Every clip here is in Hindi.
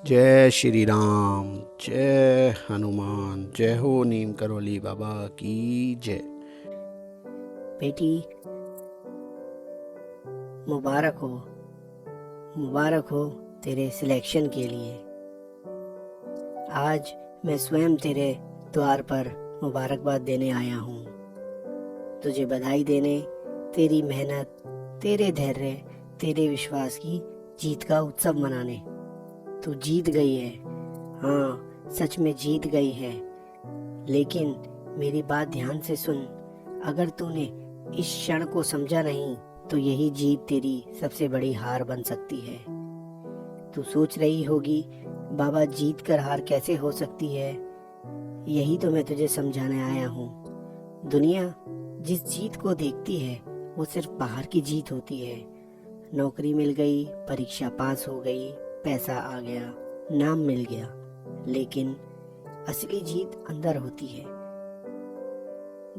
जय श्री राम। जय हनुमान। जय हो नीम करोली बाबा की जय। बेटी, मुबारक हो। मुबारक हो तेरे सिलेक्शन के लिए। आज मैं स्वयं तेरे द्वार पर मुबारकबाद देने आया हूँ। तुझे बधाई देने, तेरी मेहनत, तेरे धैर्य, तेरे विश्वास की जीत का उत्सव मनाने। तू जीत गई है। हाँ, सच में जीत गई है। लेकिन मेरी बात ध्यान से सुन। अगर तूने इस क्षण को समझा नहीं तो यही जीत तेरी सबसे बड़ी हार बन सकती है। तू सोच रही होगी, बाबा जीत कर हार कैसे हो सकती है। यही तो मैं तुझे समझाने आया हूँ। दुनिया जिस जीत को देखती है वो सिर्फ बाहर की जीत होती है। नौकरी मिल गई, परीक्षा पास हो गई, पैसा आ गया, नाम मिल गया। लेकिन असली जीत अंदर होती है।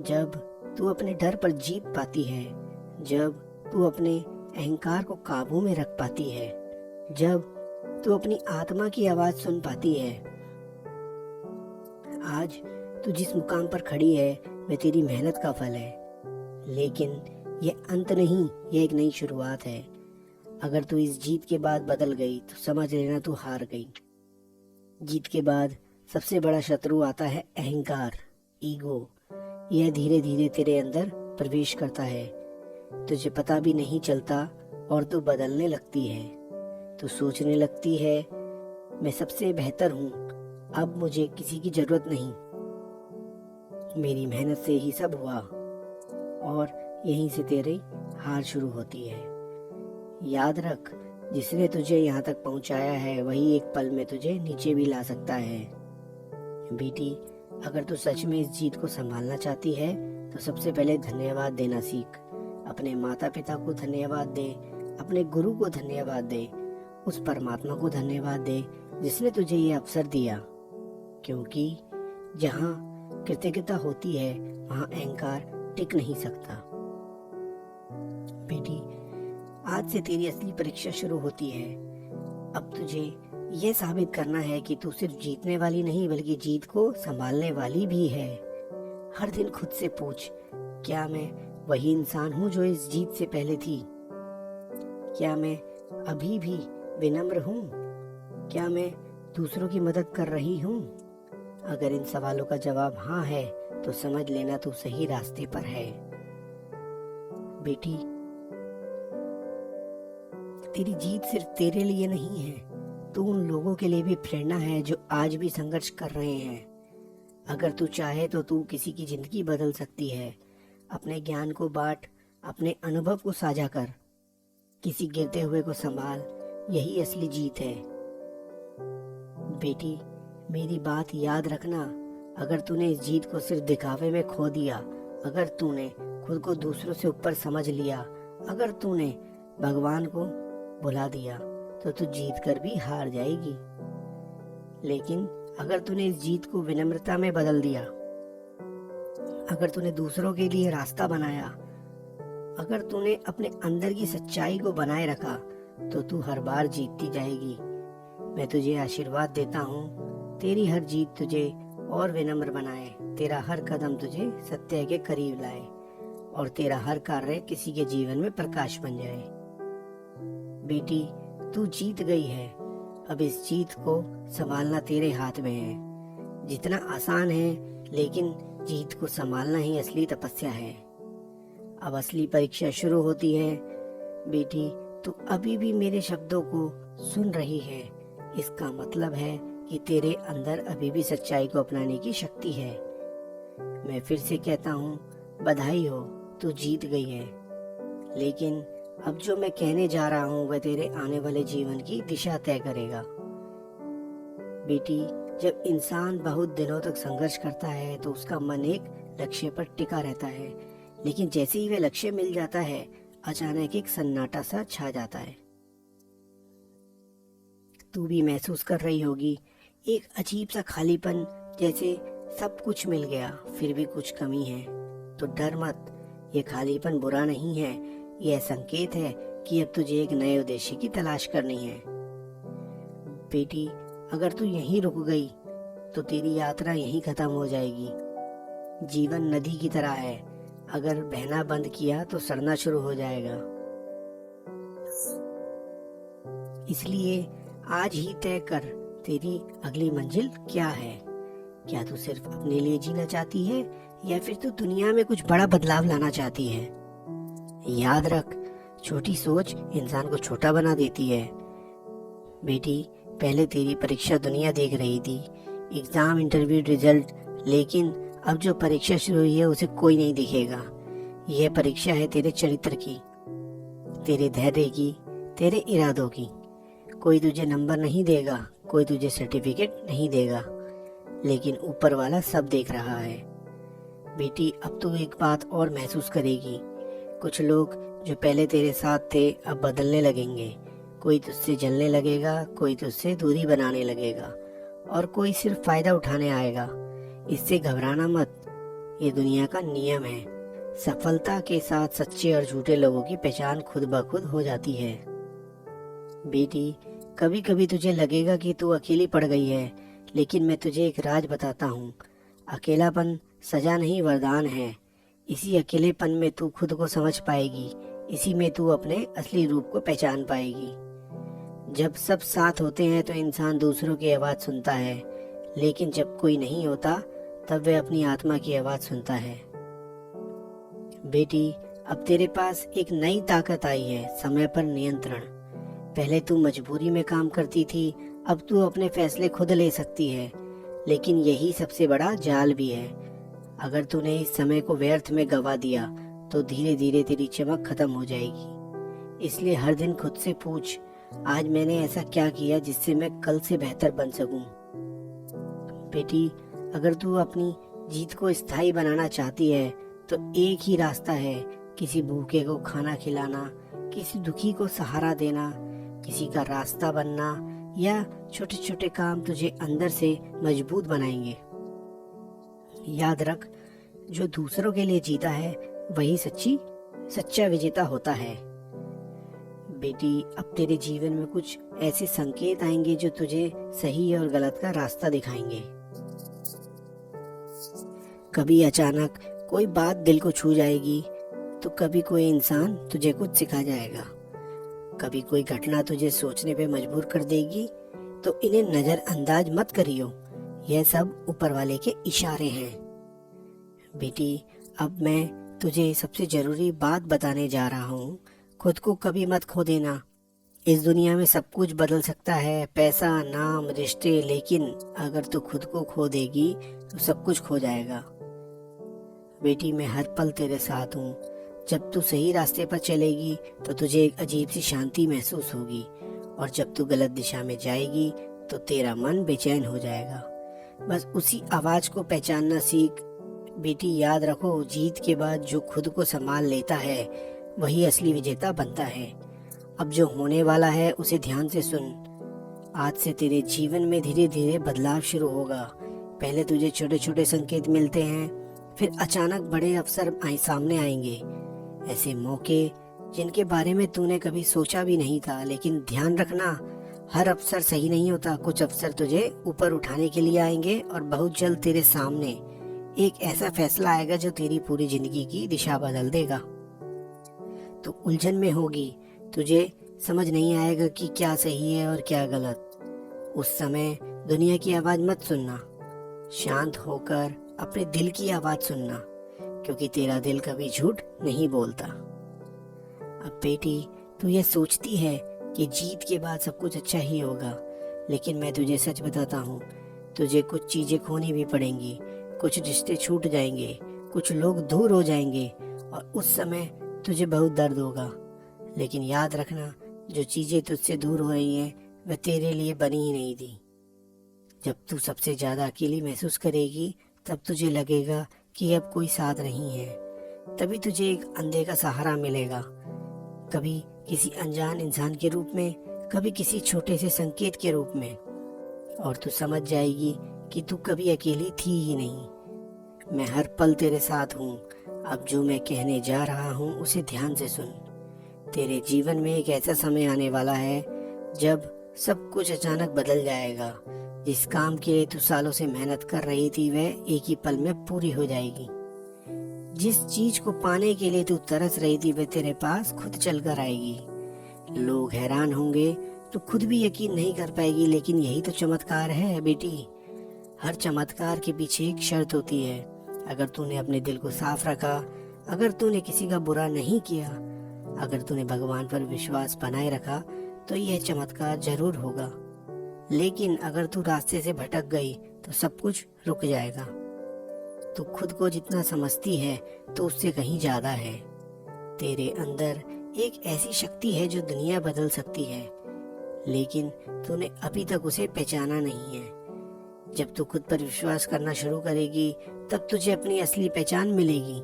जब तू अपने डर पर जीत पाती है, जब तू अपने अहंकार को काबू में रख पाती है, जब तू अपनी आत्मा की आवाज सुन पाती है। आज तू जिस मुकाम पर खड़ी है वह तेरी मेहनत का फल है। लेकिन यह अंत नहीं, यह एक नई शुरुआत है। अगर तू इस जीत के बाद बदल गई तो समझ लेना तू हार गई। जीत के बाद सबसे बड़ा शत्रु आता है अहंकार, ईगो। यह धीरे धीरे तेरे अंदर प्रवेश करता है। तुझे पता भी नहीं चलता और तू बदलने लगती है। तू सोचने लगती है, मैं सबसे बेहतर हूँ, अब मुझे किसी की जरूरत नहीं, मेरी मेहनत से ही सब हुआ। और यहीं से तेरी हार शुरू होती है। याद रख, जिसने तुझे यहाँ तक पहुँचाया है वही एक पल में तुझे नीचे भी ला सकता है। बेटी, अगर तू सच में इस जीत को संभालना चाहती है तो सबसे पहले धन्यवाद देना सीख। अपने माता पिता को धन्यवाद दे, अपने गुरु को धन्यवाद दे, उस परमात्मा को धन्यवाद दे जिसने तुझे ये अवसर दिया। क्योंकि जहाँ कृतज्ञता होती है वहाँ अहंकार टिक नहीं सकता। बेटी, आज से तेरी असली परीक्षा शुरू होती है। अब तुझे यह साबित करना है कि तू सिर्फ जीतने वाली नहीं बल्कि जीत को संभालने वाली भी है। हर दिन खुद से पूछ, क्या मैं वही इंसान हूँ जो इस जीत से पहले थी? क्या मैं अभी भी विनम्र हूँ? क्या मैं दूसरों की मदद कर रही हूँ? अगर इन सवालों का जवाब हाँ है तो समझ लेना तू सही रास्ते पर है। बेटी, तेरी जीत सिर्फ तेरे लिए नहीं है, तू उन लोगों के लिए भी प्रेरणा है जो आज भी संघर्ष कर रहे हैं। अगर तू चाहे तो तू किसी की जिंदगी बदल सकती है। अपने ज्ञान को बांट, अपने अनुभव को साझा कर, किसी गिरते हुए को संभाल, यही असली जीत है। बेटी, मेरी बात याद रखना। अगर तूने इस जीत को सिर्फ दिखावे में खो दिया, अगर तूने खुद को दूसरों से ऊपर समझ लिया, अगर तूने भगवान को भुला दिया तो तू जीत कर भी हार जाएगी। लेकिन अगर तूने इस जीत को विनम्रता में बदल दिया, अगर तूने दूसरों के लिए रास्ता बनाया, अगर तूने अपने अंदर की सच्चाई को बनाए रखा तो तू हर बार जीतती जाएगी। मैं तुझे आशीर्वाद देता हूँ, तेरी हर जीत तुझे और विनम्र बनाए, तेरा हर कदम तुझे सत्य के करीब लाए और तेरा हर कार्य किसी के जीवन में प्रकाश बन जाए। बेटी, तू जीत गई है। अब इस जीत को संभालना तेरे हाथ में है। जितना आसान है, लेकिन जीत को संभालना ही असली तपस्या है। अब असली परीक्षा शुरू होती है। बेटी, तू अभी भी मेरे शब्दों को सुन रही है। इसका मतलब है कि तेरे अंदर अभी भी सच्चाई को अपनाने की शक्ति है। मैं फिर से कहता हूँ, बधाई हो, तू जीत गई है। लेकिन अब जो मैं कहने जा रहा हूँ वह तेरे आने वाले जीवन की दिशा तय करेगा। बेटी, जब इंसान बहुत दिनों तक संघर्ष करता है तो उसका मन एक लक्ष्य पर टिका रहता है। लेकिन जैसे ही वह लक्ष्य मिल जाता है, अचानक एक सन्नाटा सा छा जाता है। तू भी महसूस कर रही होगी, एक अजीब सा खालीपन, जैसे सब कुछ मिल गया फिर भी कुछ कमी है। तो डर मत, ये खालीपन बुरा नहीं है, यह संकेत है कि अब तुझे एक नए उद्देश्य की तलाश करनी है। बेटी, अगर तू यहीं रुक गई तो तेरी यात्रा यहीं खत्म हो जाएगी। जीवन नदी की तरह है, अगर बहना बंद किया तो सड़ना शुरू हो जाएगा। इसलिए आज ही तय कर, तेरी अगली मंजिल क्या है। क्या तू सिर्फ अपने लिए जीना चाहती है या फिर तू दुनिया में कुछ बड़ा बदलाव लाना चाहती है। याद रख, छोटी सोच इंसान को छोटा बना देती है। बेटी, पहले तेरी परीक्षा दुनिया देख रही थी, एग्जाम, इंटरव्यू, रिजल्ट, लेकिन अब जो परीक्षा शुरू हुई है उसे कोई नहीं दिखेगा। यह परीक्षा है तेरे चरित्र की, तेरे धैर्य की, तेरे इरादों की। कोई तुझे नंबर नहीं देगा, कोई तुझे सर्टिफिकेट नहीं देगा, लेकिन ऊपर वाला सब देख रहा है। बेटी, अब तू एक बात और महसूस करेगी। कुछ लोग जो पहले तेरे साथ थे अब बदलने लगेंगे। कोई तुझसे जलने लगेगा, कोई तुझसे दूरी बनाने लगेगा और कोई सिर्फ फायदा उठाने आएगा। इससे घबराना मत, ये दुनिया का नियम है। सफलता के साथ सच्चे और झूठे लोगों की पहचान खुद ब खुद हो जाती है। बेटी, कभी कभी तुझे लगेगा कि तू अकेली पड़ गई है, लेकिन मैं तुझे एक राज बताता हूँ। अकेलापन सजा नहीं, वरदान है। इसी अकेलेपन में तू खुद को समझ पाएगी, इसी में तू अपने असली रूप को पहचान पाएगी। जब सब साथ होते हैं तो इंसान दूसरों की आवाज़ सुनता है, लेकिन जब कोई नहीं होता तब वह अपनी आत्मा की आवाज़ सुनता है। बेटी, अब तेरे पास एक नई ताकत आई है, समय पर नियंत्रण। पहले तू मजबूरी में काम करती थी, अब तू अपने फैसले खुद ले सकती है, लेकिन यही सबसे बड़ा जाल भी है। अगर तूने इस समय को व्यर्थ में गवा दिया तो धीरे धीरे तेरी चमक खत्म हो जाएगी। इसलिए हर दिन खुद से पूछ, आज मैंने ऐसा क्या किया जिससे मैं कल से बेहतर बन सकूं। बेटी, अगर तू अपनी जीत को स्थायी बनाना चाहती है तो एक ही रास्ता है, किसी भूखे को खाना खिलाना, किसी दुखी को सहारा देना, किसी का रास्ता बनना, या छोटे छोटे काम तुझे अंदर से मजबूत बनाएंगे। याद रख, जो दूसरों के लिए जीता है वही सच्चा विजेता होता है। बेटी, अब तेरे जीवन में कुछ ऐसे संकेत आएंगे जो तुझे सही और गलत का रास्ता दिखाएंगे। कभी अचानक कोई बात दिल को छू जाएगी, तो कभी कोई इंसान तुझे कुछ सिखा जाएगा, कभी कोई घटना तुझे सोचने पे मजबूर कर देगी। तो इन्हें नजरअंदाज मत करियो, यह सब ऊपर वाले के इशारे हैं। बेटी, अब मैं तुझे सबसे जरूरी बात बताने जा रहा हूँ। खुद को कभी मत खो देना। इस दुनिया में सब कुछ बदल सकता है, पैसा, नाम, रिश्ते, लेकिन अगर तू खुद को खो देगी तो सब कुछ खो जाएगा। बेटी, मैं हर पल तेरे साथ हूँ। जब तू सही रास्ते पर चलेगी तो तुझे एक अजीब सी शांति महसूस होगी, और जब तू गलत दिशा में जाएगी तो तेरा मन बेचैन हो जाएगा। बस उसी आवाज को पहचानना सीख। बेटी, याद रखो, जीत के बाद जो खुद को संभाल लेता है वही असली विजेता बनता है। अब जो होने वाला है उसे ध्यान से सुन। आज से तेरे जीवन में धीरे धीरे बदलाव शुरू होगा। पहले तुझे छोटे छोटे संकेत मिलते हैं, फिर अचानक बड़े अवसर सामने आएंगे। ऐसे मौके जिनके बारे में तूने कभी सोचा भी नहीं था। लेकिन ध्यान रखना, हर अवसर सही नहीं होता। कुछ अवसर तुझे ऊपर उठाने के लिए आएंगे और बहुत जल्द तेरे सामने एक ऐसा फैसला आएगा जो तेरी पूरी जिंदगी की दिशा बदल देगा। तो उलझन में होगी, तुझे समझ नहीं आएगा कि क्या सही है और क्या गलत। उस समय दुनिया की आवाज मत सुनना, शांत होकर अपने दिल की आवाज सुनना, क्योंकि तेरा दिल कभी झूठ नहीं बोलता। अब बेटी, तू ये सोचती है कि जीत के बाद सब कुछ अच्छा ही होगा, लेकिन मैं तुझे सच बताता हूँ, तुझे कुछ चीजें खोनी भी पड़ेंगी, कुछ रिश्ते छूट जाएंगे, कुछ लोग दूर हो जाएंगे, और उस समय तुझे बहुत दर्द होगा। लेकिन याद रखना, जो चीजें तुझसे दूर हो रही हैं वह तेरे लिए बनी ही नहीं थी। जब तू सबसे ज्यादा अकेली महसूस करेगी तब तुझे लगेगा कि अब कोई साथ नहीं है। तभी तुझे एक अंधे का सहारा मिलेगा, कभी किसी अनजान इंसान के रूप में, कभी किसी छोटे से संकेत के रूप में, और तू समझ जाएगी कि तू कभी अकेली थी ही नहीं। मैं हर पल तेरे साथ हूँ। अब जो मैं कहने जा रहा हूँ उसे ध्यान से सुन। तेरे जीवन में एक ऐसा समय आने वाला है जब सब कुछ अचानक बदल जाएगा। जिस काम के लिए तू सालों से मेहनत कर रही थी वह एक ही पल में पूरी हो जाएगी। जिस चीज को पाने के लिए तू तरस रही थी वह तेरे पास खुद चल कर आएगी। लोग हैरान होंगे तो खुद भी यकीन नहीं कर पाएगी, लेकिन यही तो चमत्कार है बेटी। हर चमत्कार के पीछे एक शर्त होती है। अगर तूने अपने दिल को साफ रखा, अगर तूने किसी का बुरा नहीं किया, अगर तूने भगवान पर विश्वास बनाए रखा, तो यह चमत्कार जरूर होगा। लेकिन अगर तू रास्ते से भटक गई तो सब कुछ रुक जाएगा। तू खुद को जितना समझती है तो उससे कहीं ज्यादा है। तेरे अंदर एक ऐसी शक्ति है जो दुनिया बदल सकती है, लेकिन तूने अभी तक उसे पहचाना नहीं है। जब तू खुद पर विश्वास करना शुरू करेगी तब तुझे अपनी असली पहचान मिलेगी।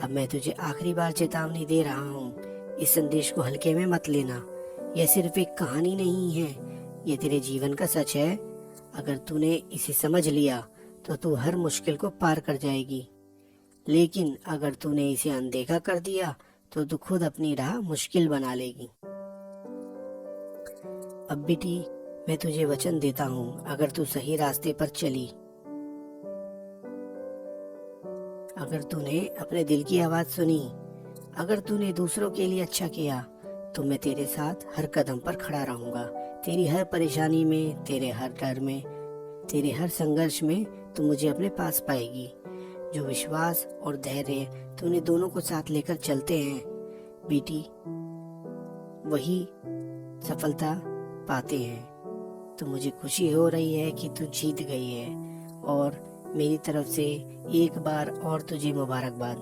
अब मैं तुझे आखिरी बार चेतावनी दे रहा हूँ, इस संदेश को हल्के में मत लेना। यह सिर्फ एक कहानी नहीं है, यह तेरे जीवन का सच है। अगर तूने इसे समझ लिया तो तू हर मुश्किल को पार कर जाएगी, लेकिन अगर तूने इसे अनदेखा कर दिया तो तू खुद अपनी राह मुश्किल बना लेगी। अब बेटी, मैं तुझे वचन देता हूँ, अगर तू सही रास्ते पर चली, अगर तूने अपने दिल की आवाज सुनी, अगर तूने दूसरों के लिए अच्छा किया, तो मैं तेरे साथ हर कदम पर खड़ा रहूंगा। तेरी हर परेशानी में, तेरे हर डर में, तेरे हर संघर्ष में तू मुझे अपने पास पाएगी। जो विश्वास और धैर्य तूने दोनों को साथ लेकर चलते हैं बेटी, वही सफलता पाते हैं। तो मुझे खुशी हो रही है कि तू जीत गई है, और मेरी तरफ से एक बार और तुझे मुबारकबाद।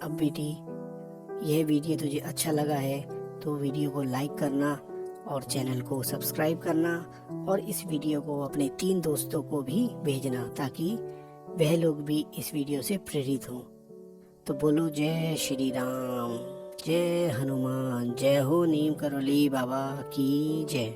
अब बेटी, यह वीडियो तुझे अच्छा लगा है तो वीडियो को लाइक करना और चैनल को सब्सक्राइब करना, और इस वीडियो को अपने 3 दोस्तों को भी भेजना ताकि वह लोग भी इस वीडियो से प्रेरित हों। तो बोलो जय श्री राम, जय हनुमान, जय हो नीम करोली बाबा की जय।